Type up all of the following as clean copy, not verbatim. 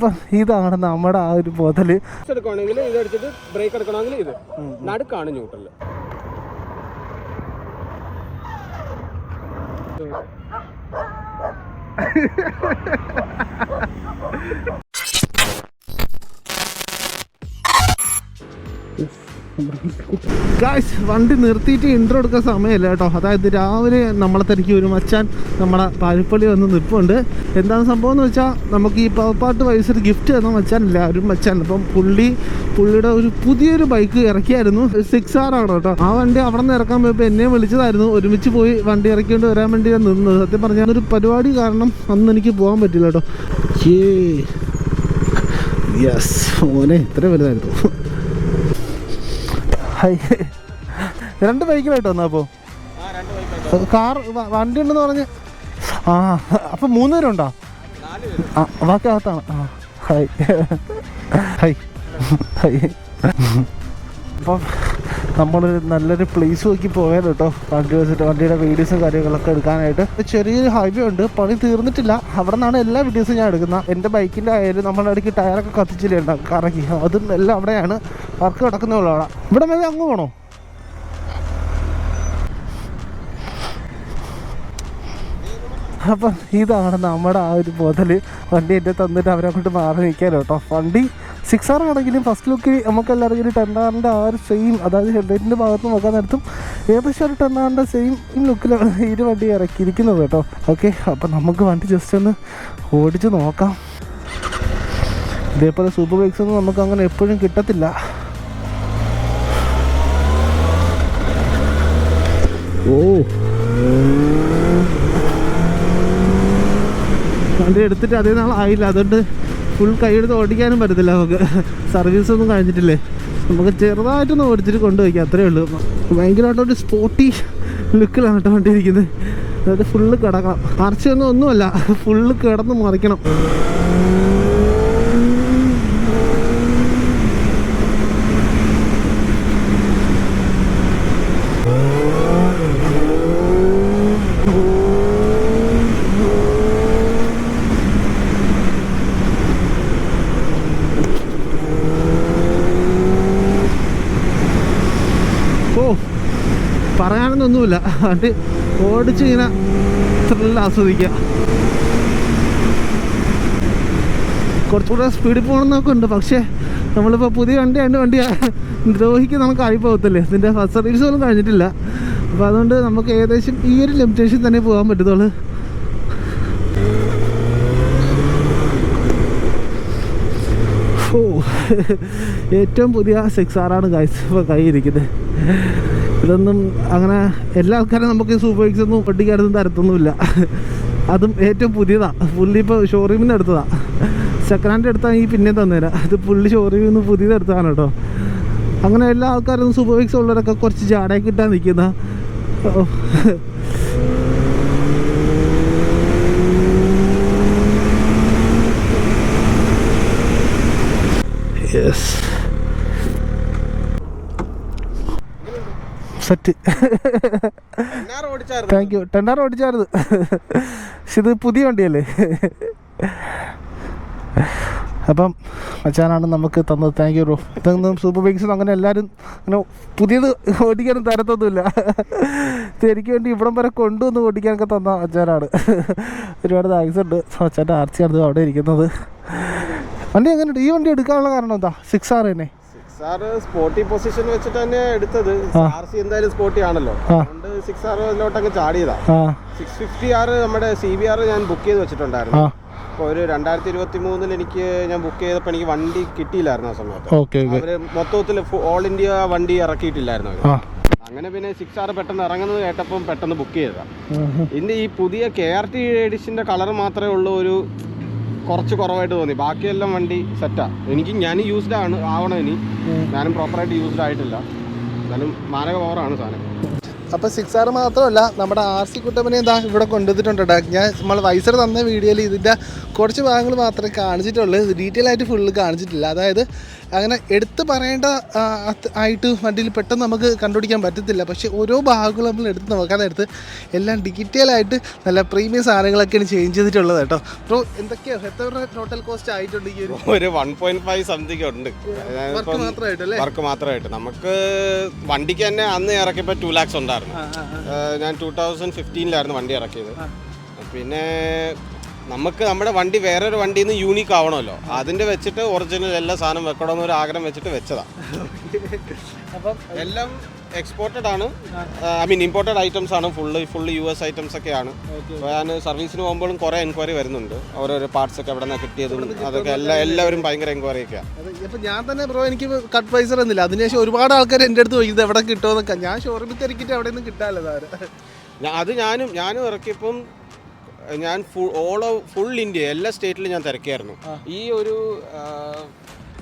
അപ്പം ഇതാണ് നമ്മുടെ ആ ഒരു ബോധല്. എടുക്കുകയാണെങ്കിൽ ഇത് എടുത്തിട്ട് ബ്രേക്ക് എടുക്കണമെങ്കിൽ ഇത് നടുക്കാണ് ന്യൂട്രൽ. ഗായ്സ്, വണ്ടി നിർത്തിയിട്ട് ഇൻട്രോ എടുക്കാൻ സമയമല്ല കേട്ടോ. അതായത് രാവിലെ നമ്മളെ തിരക്കി ഒരു മച്ചാൻ നമ്മളെ പാരിപ്പള്ളി വന്ന് നിൽപ്പുണ്ട്. എന്താണ് സംഭവം എന്ന് വെച്ചാൽ, നമുക്ക് ഈ പവപ്പാട്ട് വയസ്സൊരു ഗിഫ്റ്റ് തന്ന മച്ചാനില്ല, ഒരു മച്ചാൻ. അപ്പം പുള്ളിയുടെ ഒരു പുതിയൊരു ബൈക്ക് ഇറക്കിയായിരുന്നു. 6R ആണ് കേട്ടോ. ആ വണ്ടി അവിടെ നിന്ന് ഇറക്കാൻ പോയപ്പോൾ എന്നെ വിളിച്ചതായിരുന്നു. ഒരുമിച്ച് പോയി വണ്ടി ഇറക്കിക്കൊണ്ട് വരാൻ വേണ്ടി ഞാൻ നിന്നത്. സത്യം പറഞ്ഞാൽ ഒരു പരിപാടി കാരണം അന്ന് എനിക്ക് പോകാൻ പറ്റില്ല കേട്ടോ. യെസ് മോനെ, ഇത്ര വലുതായിരുന്നു. രണ്ട് ബൈക്കിലായിട്ട് വന്നാ അപ്പോൾ കാർ വണ്ടി ഉണ്ടെന്ന് പറഞ്ഞ്. ആ അപ്പം 3 പേരുണ്ടോ? ആ ബാക്കി അകത്താണ്. ആ ഹായ് ഹായ് ഹായ്. അപ്പം നമ്മൾ നല്ലൊരു പ്ലേസ് നോക്കി പോയാലോ കേട്ടോ, വണ്ടി വെച്ചിട്ട് വണ്ടിയുടെ വീഡിയോസും കാര്യങ്ങളൊക്കെ എടുക്കാനായിട്ട്. ചെറിയൊരു ഹൈവേ ഉണ്ട്, പണി തീർന്നിട്ടില്ല. അവിടെ നിന്നാണ് എല്ലാ വീഡിയോസും ഞാൻ എടുക്കുന്നത്. എൻ്റെ ബൈക്കിൻ്റെ ആയാലും നമ്മുടെ ഇടയ്ക്ക് ടയറൊക്കെ കത്തിച്ചില്ലേ ഉണ്ടാകും കറക്കി, അതും എല്ലാം അവിടെയാണ് വർക്ക് കിടക്കുന്നതുള്ളൂ. അവിടെ ഇവിടെ മതി, അങ്ങ് പോകണോ? അപ്പം ഇതാണ് നമ്മുടെ ആ ഒരു ബോധല്. വണ്ടി എൻ്റെ തന്നിട്ട് അവരെ കൊണ്ട് മാറി നിൽക്കാനോ കേട്ടോ. വണ്ടി 6R ആണെങ്കിലും ഫസ്റ്റ് ലുക്ക് നമുക്ക് എല്ലാവർക്കും ഒരു 10Rൻ്റെ ആ ഒരു സെയിം, അതായത് ഹെഡ്ലൈറ്റിൻ്റെ ഭാഗത്ത് നോക്കാൻ നേരത്തും ഏകദേശം ഒരു 10Rൻ്റെ സെയിം ലുക്കിലാണ് ഈ വണ്ടി ഇറക്കിയിരിക്കുന്നത് കേട്ടോ. ഓക്കെ, അപ്പം നമുക്ക് വണ്ടി ജസ്റ്റ് ഒന്ന് ഓടിച്ച് നോക്കാം. ഇതേപോലെ സൂപ്പർ ബൈക്സ് ഒന്നും നമുക്ക് അങ്ങനെ എപ്പോഴും കിട്ടത്തില്ല. ഓ, വണ്ടി എടുത്തിട്ട് അതേ നാളായില്ല, അതുകൊണ്ട് ഫുൾ കൈയെടുത്ത് ഓടിക്കാനും പറ്റത്തില്ല നമുക്ക്. സർവീസൊന്നും കഴിഞ്ഞിട്ടില്ലേ, നമുക്ക് ചെറുതായിട്ടൊന്ന് ഓടിച്ചിട്ട് കൊണ്ടുപോയിക്കാം, അത്രയേ ഉള്ളൂ. ഭയങ്കരമായിട്ടൊരു സ്പോർട്ടി ലുക്കിലാണ് കേട്ടോ വണ്ടി ഇരിക്കുന്നത്. അതായത് ഫുള്ള് കിടക്കണം, ഒന്നുമല്ല, ഫുള്ള് കിടന്ന് മറിക്കണം. പറയാനൊന്നുമില്ല, വണ്ടി ഓടിച്ച് ഇങ്ങനെ ത്രില്ല് ആസ്വദിക്കുക. കുറച്ചുകൂടെ സ്പീഡിൽ പോകണമെന്നൊക്കെ ഉണ്ട്, പക്ഷേ നമ്മളിപ്പോൾ പുതിയ വണ്ടി ദ്രോഹിക്ക് നമുക്കായി പോകത്തില്ലേ. ഇതിൻ്റെ ഫസ്റ്റ് സർവീസ് പോലും കഴിഞ്ഞിട്ടില്ല. അപ്പോൾ അതുകൊണ്ട് നമുക്ക് ഏകദേശം ഈ ഒരു ലിമിറ്റേഷൻ തന്നെ പോകാൻ പറ്റത്തുള്ളൂ. ഓ, ഏറ്റവും പുതിയ 6R ആണ് ഗൈസ് ഇപ്പോൾ കയ്യിരിക്കുന്നത്. ഇതൊന്നും അങ്ങനെ എല്ലാ ആൾക്കാരും നമുക്ക് സൂപ്പർ ബൈക്സ് ഒന്നും പൊട്ടിക്കാനൊന്നും തരത്തൊന്നുമില്ല. അതും ഏറ്റവും പുതിയതാണ്. പുള്ളി ഇപ്പോൾ ഷോറൂമിൽ നിന്ന് എടുത്തതാണ്. സെക്കൻഡ് ഹാൻഡ് എടുത്താൽ ഈ പിന്നെ തന്നേരാം. ഇത് പുള്ളി ഷോറൂമിൽ നിന്ന് പുതിയത് എടുത്തതാണ് കേട്ടോ. അങ്ങനെ എല്ലാ ആൾക്കാരും സൂപ്പർ ബൈക്സ് ഉള്ളവരൊക്കെ കുറച്ച് ജാടയൊക്കെ ഇട്ടാൽ നിൽക്കുന്ന. Yes, set. Thank you. 10R ഓടിച്ചായിരുന്നു. പക്ഷെ ഇത് പുതിയ വണ്ടിയല്ലേ. അപ്പം മച്ചാനാണ് നമുക്ക് തന്നത്. Thank you bro. ഇതൊന്നും സൂപ്പർ ബൈക്സ് അങ്ങനെ എല്ലാവരും അങ്ങനെ പുതിയത് ഓടിക്കാനും തരത്തൊന്നുമില്ല. എനിക്ക് വേണ്ടി ഇവിടം വരെ കൊണ്ടുവന്ന് ഓടിക്കാനൊക്കെ തന്ന മച്ചാനാണ്. ഒരുപാട് താങ്ക്സ് ഉണ്ട്. മച്ചാൻ്റെ RC ആണ് അവിടെ ഇരിക്കുന്നത്. വണ്ടി എങ്ങനെയുണ്ട്? ഈ വണ്ടി എടുക്കാനുള്ള കാരണം എന്താ? 6R തന്നെ. 6R സ്പോർട്ടി പൊസിഷൻ വെച്ചിട്ട് തന്നെ എടുത്തത്. RC എന്തായാലും സ്പോർട്ടി ആണല്ലോ, അതുകൊണ്ട് 6R അങ്ങ് ചാടിയതാ. 650R നമ്മുടെ CBR ഞാൻ ബുക്ക് ചെയ്ത് വെച്ചിട്ടുണ്ടായിരുന്നു. അപ്പോൾ ഒരു 2023 എനിക്ക് ഞാൻ ബുക്ക് ചെയ്തപ്പോൾ എനിക്ക് വണ്ടി കിട്ടിയില്ലായിരുന്നു ആ സമയത്ത്. അവര് മൊത്തത്തിൽ ഓൾ ഇന്ത്യ വണ്ടി ഇറക്കിയിട്ടില്ലായിരുന്നു. അങ്ങനെ പിന്നെ 6R പെട്ടെന്ന് ഇറങ്ങുന്നത് കേട്ടപ്പം പെട്ടെന്ന് ബുക്ക് ചെയ്തതാ. ഇതിന്റെ ഈ പുതിയ KRT എഡിഷന്റെ കളർ മാത്രമേ ഉള്ളൂ ഒരു കുറച്ച് കുറവായിട്ട് തോന്നി. ബാക്കിയെല്ലാം വണ്ടി സെറ്റാ. ഞാൻ യൂസ്ഡ് ആവണം ഇനി. ഞാനും പ്രോപ്പറായിട്ട് യൂസ്ഡ് ആയിട്ടില്ല. എന്നാലും മാനക പവറാണ് സാധനം. അപ്പോൾ 6R മാത്രമല്ല, നമ്മുടെ RC കുട്ടപ്പനെ എന്താ ഇവിടെ കൊണ്ടുവന്നിട്ടുണ്ട്. ഞാൻ നമ്മൾ വൈസർ തന്ന വീഡിയോയിൽ ഇതിൻ്റെ കുറച്ച് ഭാഗങ്ങൾ മാത്രമേ കാണിച്ചിട്ടുള്ളൂ. ഡീറ്റെയിൽ ആയിട്ട് ഫുള്ള് കാണിച്ചിട്ടില്ല. അതായത് അങ്ങനെ എടുത്ത് പറയേണ്ട ആയിട്ട് വണ്ടിയിൽ പെട്ടെന്ന് നമുക്ക് കണ്ടുപിടിക്കാൻ പറ്റത്തില്ല. പക്ഷേ ഓരോ ഭാഗങ്ങളും നമ്മൾ എടുത്ത് നോക്കാൻ നേരത്ത് എല്ലാം ഡീറ്റെയിലായിട്ട് നല്ല പ്രീമിയം സാധനങ്ങളൊക്കെയാണ് ചേഞ്ച് ചെയ്തിട്ടുള്ളത് കേട്ടോ. ബ്രോ എന്തൊക്കെയാണ് എത്ര ടോട്ടൽ കോസ്റ്റ് ആയിട്ടുണ്ട് ഈ ഒരു 1.5 സംതിങ് ഉണ്ട് വർക്ക് മാത്രമായിട്ട്. നമുക്ക് വണ്ടിക്ക് തന്നെ അന്ന് ഇറക്കിയപ്പോൾ 2 lakhs ഉണ്ടായിരുന്നു. ഞാൻ 2015 വണ്ടി ഇറക്കിയത്. പിന്നെ നമുക്ക് നമ്മുടെ വണ്ടി വേറൊരു വണ്ടിയിൽ നിന്ന് യൂണീക്ക് ആവണമല്ലോ, അതിൻ്റെ വെച്ചിട്ട് ഒറിജിനൽ എല്ലാ സാധനം വെക്കണമെന്നൊരു ആഗ്രഹം വെച്ചിട്ട് വെച്ചതാണ്. അപ്പം എല്ലാം എക്സ്പോർട്ടഡ് ആണ്, ഐ മീൻ ഇമ്പോർട്ടഡ് ഐറ്റംസ് ആണ്. ഫുള്ള് US ഐറ്റംസ് ഒക്കെയാണ്. ഞാൻ സർവീസിന് പോകുമ്പോഴും കുറേ എൻക്വയറി വരുന്നുണ്ട്, ഓരോരോ പാർട്സ് ഒക്കെ എവിടെ നിന്നാണ് കിട്ടിയതും അതൊക്കെ എല്ലാവരും ഭയങ്കര എൻക്വയറി ഒക്കെയാണ്. ഇപ്പം ഞാൻ തന്നെ ബ്രോ എനിക്ക് കട്ട് പ്രൈസർ എന്നില്ല, അതിനുശേഷം ഒരുപാട് ആൾക്കാർ എൻ്റെ അടുത്ത് ചോദിക്കുന്നത് എവിടെ കിട്ടുമെന്നൊക്കെ. ഞാൻ ഷോറൂമിൽ തിരക്കിയിട്ട് അവിടെ നിന്ന് കിട്ടാമല്ലോ അത് ഞാനും ഇറക്കിയപ്പം ഞാൻ ഫുൾ ഇന്ത്യ എല്ലാ സ്റ്റേറ്റിലും ഞാൻ തിരക്കിയായിരുന്നു. ഈ ഒരു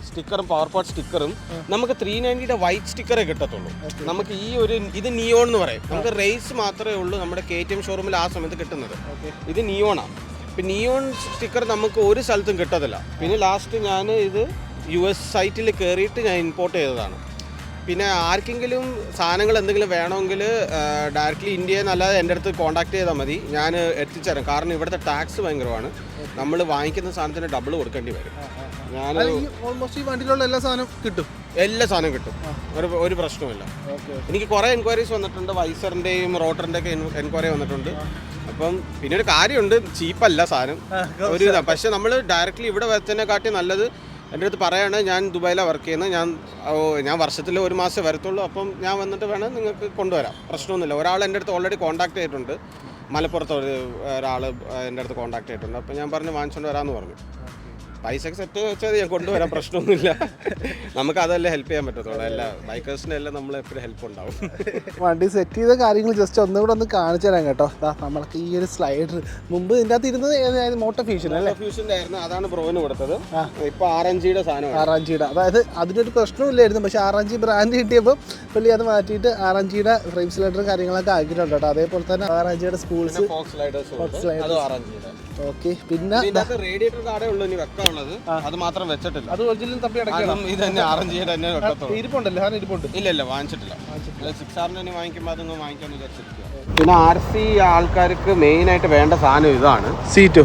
സ്റ്റിക്കറും പവർ പാർട്ട് സ്റ്റിക്കറും നമുക്ക് 390 വൈറ്റ് സ്റ്റിക്കറേ കിട്ടത്തുള്ളൂ. നമുക്ക് ഈ ഒരു ഇത് നിയോൺ എന്ന് പറയും. നമുക്ക് റേസ് മാത്രമേ ഉള്ളൂ നമ്മുടെ KTM ഷോറൂമിൽ ആ സമയത്ത് കിട്ടുന്നത്. ഇത് നിയോണാണ്. ഇപ്പം നിയോൺ സ്റ്റിക്കർ നമുക്ക് ഒരു സ്ഥലത്തും കിട്ടത്തില്ല. പിന്നെ ലാസ്റ്റ് ഞാൻ ഇത് US സൈറ്റിൽ കയറിയിട്ട് ഞാൻ ഇമ്പോർട്ട് ചെയ്തതാണ്. പിന്നെ ആർക്കെങ്കിലും സാധനങ്ങൾ എന്തെങ്കിലും വേണമെങ്കിൽ ഡയറക്റ്റ്ലി ഇന്ത്യയിൽ നിന്നല്ലാതെ എൻ്റെ അടുത്ത് കോൺടാക്ട് ചെയ്താൽ മതി, ഞാൻ എത്തിച്ചേരാം. കാരണം ഇവിടുത്തെ ടാക്സ് ഭയങ്കരമാണ്. നമ്മൾ വാങ്ങിക്കുന്ന സാധനത്തിന് ഡബിൾ കൊടുക്കേണ്ടി വരും. ഞാൻ ഓൾമോസ്റ്റ് ഈ വണ്ടിയിലുള്ള എല്ലാ സാധനവും കിട്ടും, എല്ലാ സാധനവും കിട്ടും, ഒരു പ്രശ്നവുമില്ല. എനിക്ക് കുറേ എൻക്വയറീസ് വന്നിട്ടുണ്ട്, വൈസറിൻ്റെയും റോട്ടറിൻ്റെയൊക്കെ എൻക്വയറി വന്നിട്ടുണ്ട്. അപ്പം പിന്നെ ഒരു കാര്യമുണ്ട്, ചീപ്പല്ല സാധനം ഒരു ഇതാണ്. പക്ഷേ നമ്മൾ ഡയറക്റ്റ്ലി ഇവിടെ വരുന്നതിനെക്കാട്ടി നല്ലത് എൻ്റെ അടുത്ത് പറയാണ്, ഞാൻ ദുബായിലാണ് വർക്ക് ചെയ്യുന്നത്, ഞാൻ വർഷത്തിൽ 1 മാസം വരത്തുള്ളൂ, അപ്പം ഞാൻ വന്നിട്ട് വേണം നിങ്ങൾക്ക് കൊണ്ടുവരാം, പ്രശ്നമൊന്നുമില്ല. ഒരാൾ എൻ്റെ അടുത്ത് ഓൾറെഡി കോൺടാക്ട് ചെയ്തിട്ടുണ്ട്, മലപ്പുറത്ത് ഒരാൾ എൻ്റെ അടുത്ത് കോൺടാക്ട് ചെയ്തിട്ടുണ്ട്. അപ്പം ഞാൻ പറഞ്ഞു വാങ്ങിച്ചുകൊണ്ട് വരാമെന്ന് പറഞ്ഞു. പൈസക്ക് സെറ്റ് വെച്ചാൽ ഞാൻ കൊണ്ടുവരാൻ പ്രശ്നമൊന്നുമില്ല. നമുക്ക് അതല്ലേ ഹെൽപ്പ് ചെയ്യാൻ പറ്റത്തുള്ളൂ. എല്ലാ ബൈക്കേഴ്സിൻ്റെ എല്ലാം നമ്മൾ എപ്പോഴും ഹെൽപ്പ് ഉണ്ടാവും. വണ്ടി സെറ്റ് ചെയ്ത കാര്യങ്ങൾ ജസ്റ്റ് ഒന്നുകൂടെ ഒന്ന് കാണിച്ചു തരാം കേട്ടോ. നമ്മൾക്ക് ഈ ഒരു സ്ലൈഡർ മുമ്പ് ഇതിൻ്റെ അകത്ത് ഇരുന്നത് ഏതായത് മോട്ടോ ഫ്യൂഷൻ അല്ലേ? ഫ്യൂഷൻ്റെ ആയിരുന്നു, അതാണ് ബ്രോന് കൊടുത്തത്. ഇപ്പോൾ RNGയുടെ സാധനം, RNGയുടെ, അതായത് അതിനൊരു പ്രശ്നമില്ലായിരുന്നു. പക്ഷേ RNG ബ്രാൻഡ് കിട്ടിയപ്പോൾ പുള്ളി അത് മാറ്റിയിട്ട് RNGയുടെ ഫ്രെയിം സ്ലൈഡറും കാര്യങ്ങളൊക്കെ ആക്കിയിട്ടുണ്ട് കേട്ടോ. അതേപോലെ തന്നെ RNGയുടെ സ്പൂൾസ്, ഓക്കെ. പിന്നെ റേഡിയേറ്റർ കാർഡേ ഉള്ളൂ ഇനി വെക്കാനുള്ളത്, അത് മാത്രം വെച്ചിട്ടില്ല. അത് ഒറിജിനൽ തപ്പി അടയ്ക്കണം. ഇത് തന്നെ RNGയുടെ തന്നെ വെക്കത്തുള്ളൂ. ഇരിപ്പുണ്ടല്ലോ, ഇരിപ്പുണ്ട്. ഇല്ല വാങ്ങിച്ചിട്ടില്ല. 6R തന്നെ വാങ്ങിക്കുമ്പോൾ അതൊന്നും വാങ്ങിക്കാന്ന് വിചാരിച്ചിരിക്കുക. പിന്നെ RC ആൾക്കാർക്ക് മെയിൻ ആയിട്ട് വേണ്ട സാധനം ഇതാണ്, സീറ്റ്.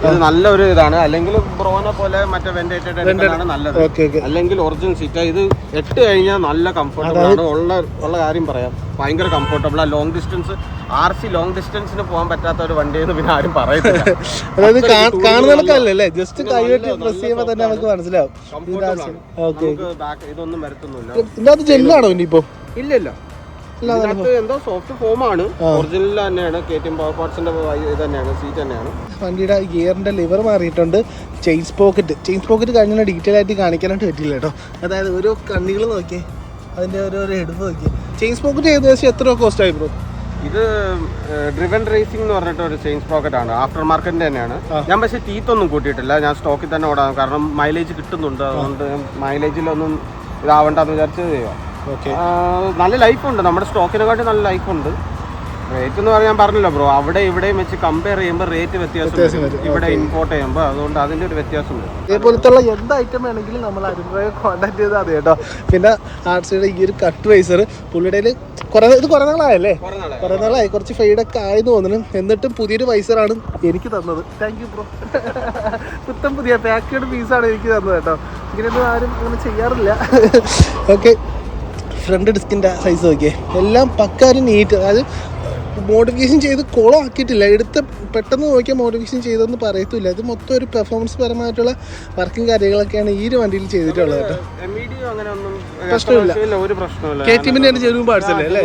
ഇത് നല്ലൊരു ഇതാണ്. അല്ലെങ്കിൽ ബ്രോനെ പോലെ മറ്റേ വെന്റിലേറ്റഡ് ആണ് നല്ലത്, അല്ലെങ്കിൽ ഒറിജിനൽ സീറ്റ്. ഇത് 8 കഴിഞ്ഞാൽ നല്ല കംഫർട്ടബിൾ ആണ്. ഉള്ള കാര്യം പറയാം, ഭയങ്കര കംഫർട്ടബിൾ ആണ്. ലോങ് ഡിസ്റ്റൻസ് RC ലോങ് ഡിസ്റ്റൻസിന് പോകാൻ പറ്റാത്ത ഒരു വണ്ടിയെന്ന് പിന്നെ ആരും പറയത്തില്ല. അതായത് കാണുന്നതല്ലേ, ജസ്റ്റ് കൈവെട്ടി പ്രസ് ചെയ്യുമ്പോൾ തന്നെ നമുക്ക് മനസ്സിലാവും. ഇതൊന്നും വരത്തൊന്നുമില്ല. ഇതിനകത്ത് ജെല്ലാണോ ഇനിയിപ്പോ? ഇല്ല, എന്തോ സോഫ്റ്റ് ഫോം ആണ്. ഒറിജിനൽ തന്നെയാണ്. KTM പവർ പാർട്സിന്റെ ഇത് തന്നെയാണ്, സീറ്റ് തന്നെയാണ്. വണ്ടിയുടെ ഗിയറിന്റെ ലിവർ മാറിയിട്ടുണ്ട്. ചെയിൻ പോക്കറ്റ് കഴിഞ്ഞ ഡീറ്റെയിൽ ആയിട്ട് കാണിക്കാനായിട്ട് പറ്റില്ല കേട്ടോ. അതായത് ഓരോ കണ്ണികൾ നോക്കിയേ, അതിന്റെ ഓരോ എടുപ്പ് നോക്കിയേ. ചെയിൻ പോക്കറ്റ് ഏകദേശം എത്ര കോസ്റ്റ് ആയി ബ്രോ? ഇത് ഡ്രിവൻ റേസിംഗ് എന്ന് പറഞ്ഞിട്ട് ഒരു ചെയിൻ പോക്കറ്റ് ആണ്, ആഫ്റ്റർ മാർക്കറ്റിന്റെ തന്നെയാണ്. ഞാൻ പക്ഷേ ടീത്തൊന്നും കൂട്ടിയിട്ടില്ല, ഞാൻ സ്റ്റോക്കിൽ തന്നെ ഓടാം. കാരണം മൈലേജ് കിട്ടുന്നുണ്ട്, അതുകൊണ്ട് മൈലേജിലൊന്നും ഇതാവണ്ടെന്ന് വിചാരിച്ചത് ചെയ്യുക. നല്ല ലൈഫുണ്ട്, നമ്മുടെ സ്റ്റോക്കിനെക്കാട്ടി നല്ല ലൈഫുണ്ട്. റേറ്റ് എന്ന് പറഞ്ഞാൽ ഞാൻ പറഞ്ഞല്ലോ ബ്രോ, അവിടെ ഇവിടെയും വെച്ച് കമ്പയർ ചെയ്യുമ്പോൾ റേറ്റ് വ്യത്യാസം ഇവിടെ ഇമ്പോർട്ട് ചെയ്യുമ്പോൾ, അതുകൊണ്ട് അതിൻ്റെ ഒരു വ്യത്യാസമുണ്ട്. ഇതേപോലത്തുള്ള എന്ത് ഐറ്റം വേണമെങ്കിലും നമ്മൾ അരുൺഭായെ കോൺടാക്ട് ചെയ്താൽ മതി കേട്ടോ. പിന്നെ RCയുടെ ഈ ഒരു കട്ട് റൈസർ പുള്ളിയുടെ ഇത് കുറേ നാളായല്ലേ? കുറേ നാളായി, കുറച്ച് ഫെയ്ഡൊക്കെ ആയെന്ന് തോന്നുന്നു. എന്നിട്ടും പുതിയൊരു വൈസറാണ് എനിക്ക് തന്നത്. Thank you bro. പുതിയ പാക്കേഡ് പീസാണ് എനിക്ക് തന്നത് കേട്ടോ. ഇങ്ങനെയൊന്നും ആരും അങ്ങനെ ചെയ്യാറില്ല. ഓക്കെ, ഫ്രണ്ട് ഡിസ്കിൻ്റെ സൈസ് നോക്കിയേ, എല്ലാം പക്കാര് നീറ്റ്. അതായത് മോഡിഫിക്കേഷൻ ചെയ്ത് കുളം ആക്കിയിട്ടില്ല. പെട്ടെന്ന് നോക്കിയാൽ മോഡിഫിക്കേഷൻ ചെയ്തെന്ന് പറയത്തില്ല. ഇത് മൊത്തം ഒരു പെർഫോമൻസ് പരമായിട്ടുള്ള വർക്കും കാര്യങ്ങളൊക്കെയാണ് ഈ ഒരു വണ്ടിയിൽ ചെയ്തിട്ടുള്ളത് കേട്ടോ. പ്രശ്നമില്ല, KTMന്റെ ജെനുവിൻ പാർട്സ് അല്ലേ?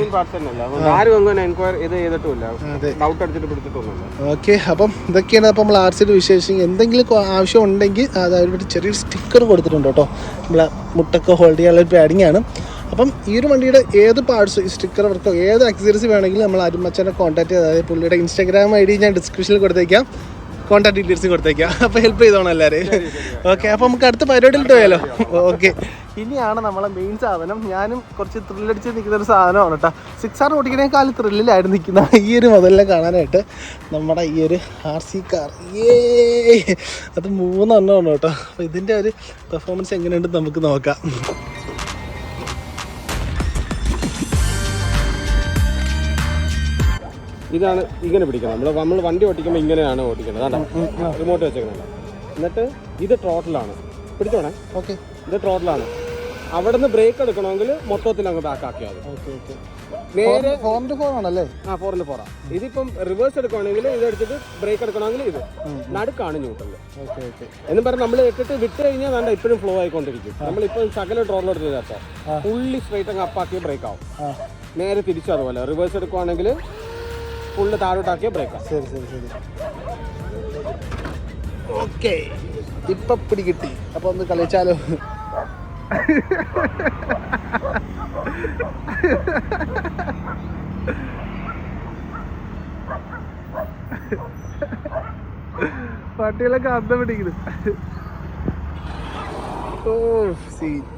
ഓക്കെ, അപ്പം ഇതൊക്കെയാണ് അപ്പം നമ്മൾ RCയുടെ വിശേഷം. എന്തെങ്കിലും ആവശ്യം ഉണ്ടെങ്കിൽ അതായത് ചെറിയൊരു സ്റ്റിക്കർ കൊടുത്തിട്ടുണ്ട് കേട്ടോ. നമ്മളെ മുട്ടൊക്കെ ഹോൾഡ് ചെയ്യാനുള്ള ഒരു പാഡിങ് ആണ്. അപ്പം ഈ ഒരു വണ്ടിയുടെ ഏത് പാർട്സ്, സ്റ്റിക്കർ വർക്കോ ഏത് അക്സസറീസ് വേണമെങ്കിലും നമ്മൾ അരുമച്ചനെ കോൺടാക്ട് ചെയ്താൽ, അതായത് പുള്ളിയുടെ Instagram ID ഞാൻ ഡിസ്ക്രിപ്ഷനിൽ കൊടുത്തേക്കാം. കോൺടാക്ട് ഡീറ്റെയിൽസ് കൊടുത്തേക്കാം. അപ്പോൾ ഹെൽപ്പ് ചെയ്തോണം എല്ലാവരും. ഓക്കെ, അപ്പോൾ നമുക്ക് അടുത്ത പരിപാടിയിലിട്ട് പോയാലോ? ഓക്കെ, ഇനിയാണ് നമ്മളെ മെയിൻ സാധനം. ഞാനും കുറച്ച് ത്രില്ലടിച്ച് നിൽക്കുന്ന ഒരു സാധനമാണ് കേട്ടോ. 6R ഓടിക്കുന്നതിനേക്കാൾ ത്രില്ലിലായിരുന്നു നിൽക്കുന്ന ഈ ഒരു മുതലിനെ കാണാനായിട്ട്. നമ്മുടെ ഈ ഒരു RC കാർ അത് 3 എണ്ണമാണ് കേട്ടോ. അപ്പോൾ ഇതിൻ്റെ ഒരു പെർഫോമൻസ് എങ്ങനെയുണ്ടെന്ന് നമുക്ക് നോക്കാം. ഇതാണ് ഇങ്ങനെ പിടിക്കണം. നമ്മൾ വണ്ടി ഓടിക്കുമ്പോൾ ഇങ്ങനെയാണ് ഓടിക്കുന്നത്. അതാ റിമോട്ട് വെച്ചേക്കുന്നത്. എന്നിട്ട് ഇത് ട്രോട്ടിലാണ് പിടിച്ചോണേ. ഓക്കെ, ഇത് ട്രോട്ടിലാണ്. അവിടെ നിന്ന് ബ്രേക്ക് എടുക്കണമെങ്കിൽ മൊത്തത്തിൽ അങ്ങ് ബാക്ക് ആക്കിയാൽ മതി. Okay okay. നേരെ 4x4 ആണല്ലേ? 4x4. ഇതിപ്പം റിവേഴ്സ് എടുക്കുകയാണെങ്കിൽ ഇത് എടുത്തിട്ട് ബ്രേക്ക് എടുക്കണമെങ്കിൽ ഇത് നടുക്കാണ് ന്യൂട്രൽ. Okay okay. എന്നും പറഞ്ഞാൽ നമ്മൾ ഇട്ടിട്ട് വിട്ട് കഴിഞ്ഞാൽ വേണ്ട ഇപ്പോഴും ഫ്ലോ ആയിക്കൊണ്ടിരിക്കും. നമ്മളിപ്പോൾ ശകല ട്രോട്ടിൽ എടുത്ത് ചേർത്താൽ ഫുള്ളി സ്ട്രൈറ്റ് അങ്ങ് അപ്പാക്കിയ ബ്രേക്ക് ആവും. നേരെ തിരിച്ചു അതുപോലെ റിവേഴ്സ് എടുക്കുകയാണെങ്കിൽ ഫുള്ള് താഴോട്ടാക്കിയ ബ്രേക്കാണ്. ശരി ശരി ശരി. ഓക്കെ, ഇപ്പൊ പിടി കിട്ടി. അപ്പൊ ഒന്ന് കളിച്ചാലോ? പട്ടികളൊക്കെ അന്തം പിടിക്കുന്നു. ഓ സീറ്റ്.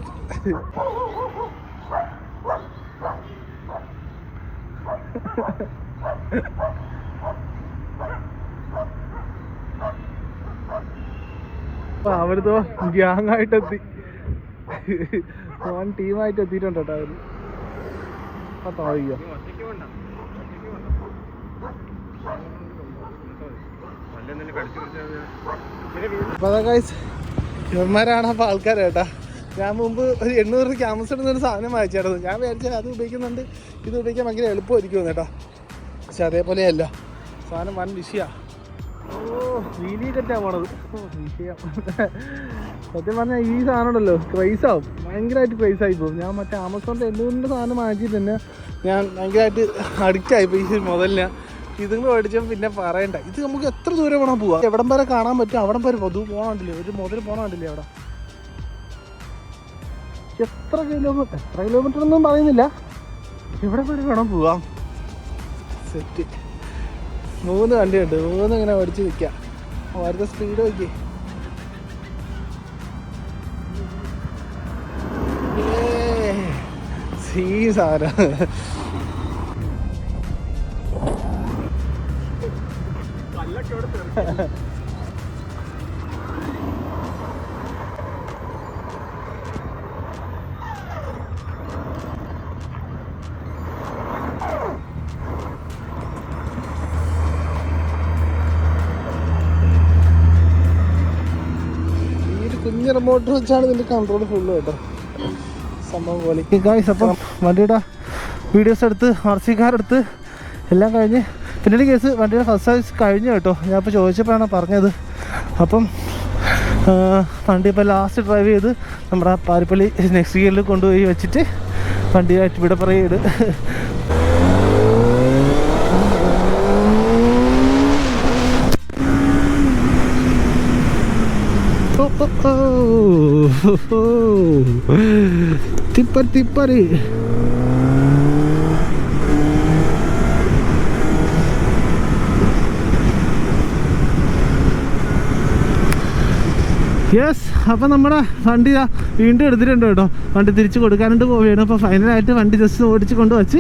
അവിടുത്തെ ഗ്യാങ് ആയിട്ട് എത്തി. ടീമായിട്ട് എത്തിയിട്ടുണ്ട് കേട്ടോ അവര്. ഇവന്മാരാണ് അപ്പൊ ആൾക്കാർ കേട്ടാ. ഞാൻ മുമ്പ് ഒരു 800 ക്യാമറ ഇടുന്നൊരു സാധനം വായിച്ചായിരുന്നു. ഞാൻ വിചാരിച്ചാൽ അത് ഉപയോഗിക്കുന്നുണ്ട്, ഇത് ഉപയോഗിക്കാൻ ഭയങ്കര എളുപ്പമായിരിക്കും കേട്ടോ. പക്ഷെ അതേപോലെയല്ല, സാധനം വൻ വിഷയമാണ്. വീലി കെറ്റാ പോണത്. വിഷയം സത്യം പറഞ്ഞാൽ ഈ സാധനം ഉണ്ടല്ലോ ക്രൈസാവും, ഭയങ്കരമായിട്ട് ക്രൈസായി പോകും. ഞാൻ മറ്റേ ആമസോണിൻ്റെ 800 സാധനം വാങ്ങിച്ചിട്ട് തന്നെ ഞാൻ ഭയങ്കരമായിട്ട് അഡിക്റ്റ് ആയിപ്പോയി ഈ മുതലിന്. ഇതും മേടിച്ചാൽ പിന്നെ പറയണ്ട. ഇത് നമുക്ക് എത്ര ദൂരം വേണം പോവാം, എവിടം വരെ കാണാൻ പറ്റും അവിടം വരെ പൊതു പോകണമില്ലേ. ഒരു മുതൽ പോകണമില്ലേ അവിടെ. എത്ര കിലോമീറ്റർ ഒന്നും പറയുന്നില്ല, എവിടെ വരെ വേണം പോവാം. സെറ്റ് 3 വണ്ടിയുണ്ട്, 3 ഇങ്ങനെ ഓടിച്ച് നിൽക്കാം. അവരുടെ സ്പീഡ് നോക്കി. സീ സാധനം. കുഞ്ഞ് റിമോട്ട് വെച്ചാണ് ഇതിൻ്റെ കൺട്രോൾ ഫുള്ള് കേട്ടോ. സംഭവം പോലെ ഗായ്സ്. അപ്പം വണ്ടിയുടെ വീഡിയോസ് എടുത്ത് RC കാർ എടുത്ത് എല്ലാം കഴിഞ്ഞ് പിന്നീട് കേസ് വണ്ടിയുടെ ഫസ്റ്റ് സർവീസ് കഴിഞ്ഞു കേട്ടോ. ഞാൻ ഇപ്പോൾ ചോദിച്ചപ്പോഴാണ് പറഞ്ഞത്. അപ്പം വണ്ടി ഇപ്പോൾ ലാസ്റ്റ് ഡ്രൈവ് ചെയ്ത് നമ്മുടെ പാരിപ്പള്ളി നെക്സ്റ്റ് ഗിയറിൽ കൊണ്ടുപോയി വെച്ചിട്ട് വണ്ടിയായിട്ട് ഇവിടെ പറയത്. തിപ്പറി യെസ്. അപ്പം നമ്മുടെ വണ്ടി വീണ്ടും എടുത്തിട്ടുണ്ട് കേട്ടോ. വണ്ടി തിരിച്ച് കൊടുക്കാനായിട്ട് പോവുകയാണ്. അപ്പോൾ ഫൈനലായിട്ട് വണ്ടി ജസ്റ്റ് ഓടിച്ച് കൊണ്ട് വച്ച്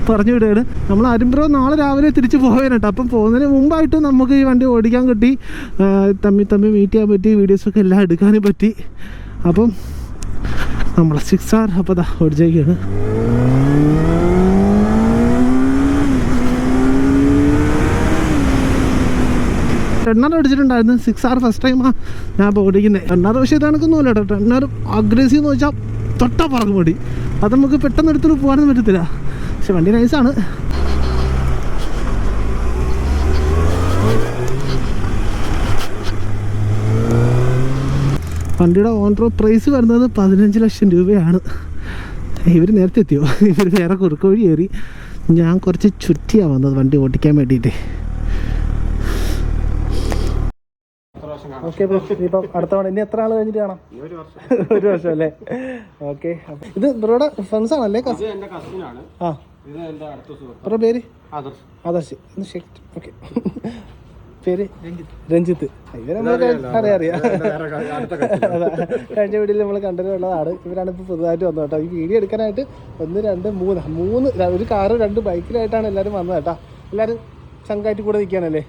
പറഞ്ഞു വിടുകയാണ്. നമ്മൾ അരുമ്പ്രം നാളെ രാവിലെ തിരിച്ച് പോവുകയാണ് കേട്ടോ. അപ്പം പോകുന്നതിന് മുമ്പായിട്ട് നമുക്ക് ഈ വണ്ടി ഓടിക്കാൻ കിട്ടി, തമ്മിൽ മീറ്റ് ചെയ്യാൻ പറ്റി, വീഡിയോസൊക്കെ എല്ലാം എടുക്കാനും പറ്റി. അപ്പം നമ്മളെ 6R അപ്പോൾ അതാ ഓടിച്ചേക്കാണ്. ടെണ്ണർ അടിച്ചിട്ടുണ്ടായിരുന്നു. 6R ഫസ്റ്റ് ടൈമാണ് ഞാൻ ഇപ്പോൾ ഓടിക്കുന്നത്. ടെണ്ണർ പക്ഷേ ഇതണക്കൊന്നുമില്ല കേട്ടോ. ടെണ്ണർ അഗ്രസീവ് എന്ന് വെച്ചാൽ തൊട്ടാ പറക്കും മതി. അത് നമുക്ക് പെട്ടെന്ന് എടുത്തിട്ട് പോകാനൊന്നും പറ്റത്തില്ല. പക്ഷെ വണ്ടി നൈസാണ്. വണ്ടിയുടെ ഓൺ റോഡ് പ്രൈസ് വരുന്നത് 15 ലക്ഷം രൂപയാണ്. ഇവർ നേരത്തെ എത്തിയോ? ഇവർ വേറെ കുറുക്ക് വഴി കയറി. ഞാൻ കുറച്ച് ചുറ്റിയാണ് വന്നത് വണ്ടി ഓടിക്കാൻ വേണ്ടിയിട്ട്. ഓക്കെ ബ്രോ, ഇപ്പം അടുത്ത തവണ ഇനി എത്ര ആൾ കഴിഞ്ഞിട്ട് കാണാം? 1 വർഷം അല്ലേ? ഓക്കെ. ഇത് ബ്രോയുടെ ഫ്രണ്ട്സ് ആണല്ലേ? ആ, ബ്രോ പേര്? ആദർശ്. ഓക്കെ. പേര് രഞ്ജിത്ത്. ഇവരെ നമ്മൾ അറിയാം. അതാ കഴിഞ്ഞ വീഡിയോയിൽ നമ്മൾ കണ്ടിട്ടുള്ളതാണ്. ഇവരാണ് ഇപ്പോൾ പുതുതായിട്ട് വന്നത് കേട്ടോ. ഈ വീഡിയോ എടുക്കാനായിട്ട് 1 2 3 ഒരു കാറ് 2 ബൈക്കിലായിട്ടാണ് എല്ലാവരും വന്നത് കേട്ടോ. എല്ലാവരും ചങ്കായിട്ട് കൂടെ നിൽക്കുകയാണല്ലേ.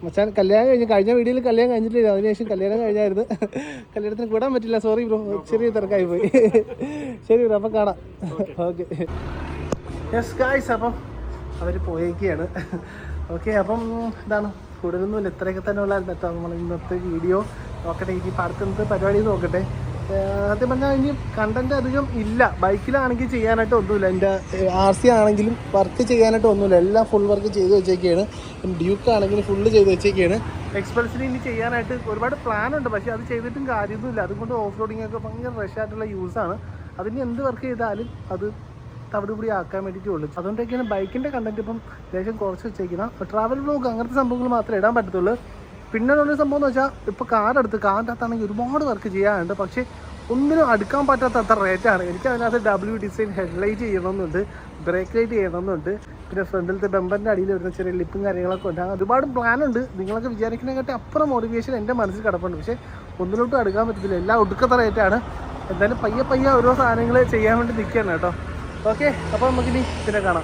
മച്ചാൻ കല്യാണം കഴിഞ്ഞ വീഡിയോയിൽ കല്യാണം കഴിഞ്ഞിട്ടില്ല, അതിനുശേഷം കല്യാണം കഴിഞ്ഞായിരുന്നു. കല്യാണത്തിന് കൂടാൻ പറ്റില്ല, സോറി ബ്രോ, ചെറിയ തിരക്കായി പോയി. ശരി ബ്രോ, അപ്പം കാണാം. ഓക്കെ യെസ് ഗായ്സ്, അപ്പം അവർ പോയേക്കാണ്. ഓക്കെ, അപ്പം ഇതാണ്, കൂടുതലൊന്നുമില്ല, ഇത്രയൊക്കെ തന്നെ ഉള്ളായിരുന്നു കേട്ടോ നമ്മൾ ഇന്നത്തെ വീഡിയോ. നോക്കട്ടെ ഇനി അടുത്ത പരിപാടി നോക്കട്ടെ. സത്യം പറഞ്ഞാൽ ഇനി കണ്ടന്റ് അധികം ഇല്ല. ബൈക്കിലാണെങ്കിൽ ചെയ്യാനായിട്ട് ഒന്നുമില്ല, എൻ്റെ RC ആണെങ്കിലും വർക്ക് ചെയ്യാനായിട്ട് ഒന്നുമില്ല, എല്ലാം ഫുൾ വർക്ക് ചെയ്ത് വെച്ചേക്കാണ്. ഡ്യൂക്ക് ആണെങ്കിലും ഫുള്ള് ചെയ്ത് വെച്ചേക്കാണ്. എക്സ്പൾസിന് ഇനി ചെയ്യാനായിട്ട് ഒരുപാട് പ്ലാനുണ്ട്, പക്ഷേ അത് ചെയ്തിട്ടും കാര്യമൊന്നുമില്ല. അതുകൊണ്ട് ഓഫ് റോഡിങ് ഒക്കെ ഭയങ്കര റഷായിട്ടുള്ള യൂസാണ്. അതിന് എന്ത് വർക്ക് ചെയ്താലും അത് തവിടുപൊടി ആക്കാൻ വേണ്ടിയിട്ടേ ഉള്ളൂ. അതുകൊണ്ടൊക്കെയാണ് ബൈക്കിൻ്റെ കണ്ടന്റ് ഇപ്പം ലേശം കുറച്ച് വെച്ചേക്കുന്നത്. ട്രാവൽ വ്ലോഗ് അങ്ങനത്തെ സംഭവങ്ങൾ മാത്രമേ ഇടാൻ പറ്റത്തുള്ളൂ. പിന്നെ ഉള്ള സംഭവം എന്ന് വെച്ചാൽ ഇപ്പോൾ കാറിൻ്റെ അകത്താണെങ്കിൽ ഒരുപാട് വർക്ക് ചെയ്യാനുണ്ട്, പക്ഷേ ഒന്നിനും അടുക്കാൻ പറ്റാത്ത അത്ര റേറ്റാണ്. എനിക്ക് അതിനകത്ത് W ഡിസൈൻ ഹെഡ്ലൈറ്റ് ചെയ്യണമെന്നുണ്ട്, ബ്രേക്ക് ലൈറ്റ് ചെയ്യണമെന്നുണ്ട്, പിന്നെ ഫ്രണ്ടിലത്തെ ബമ്പറിൻ്റെ അടിയിൽ വരുന്ന ചെറിയ ലിപ്പും കാര്യങ്ങളൊക്കെ ഉണ്ട്. ഒരുപാട് പ്ലാനുണ്ട്. നിങ്ങളൊക്കെ വിചാരിക്കുന്നതിനെക്കാട്ടി അപ്പുറം മോട്ടിവേഷൻ എൻ്റെ മനസ്സിൽ കിടപ്പുണ്ട്, പക്ഷേ ഒന്നിലോട്ടും അടുക്കാൻ പറ്റത്തില്ല, എല്ലാം ഒടുക്കത്തെ റേറ്റാണ്. എന്തായാലും പയ്യെ ഓരോ സാധനങ്ങൾ ചെയ്യാൻ വേണ്ടി നിൽക്കുകയാണ് കേട്ടോ. ഓക്കെ, അപ്പോൾ നമുക്കിനി പിന്നെ കാണാം.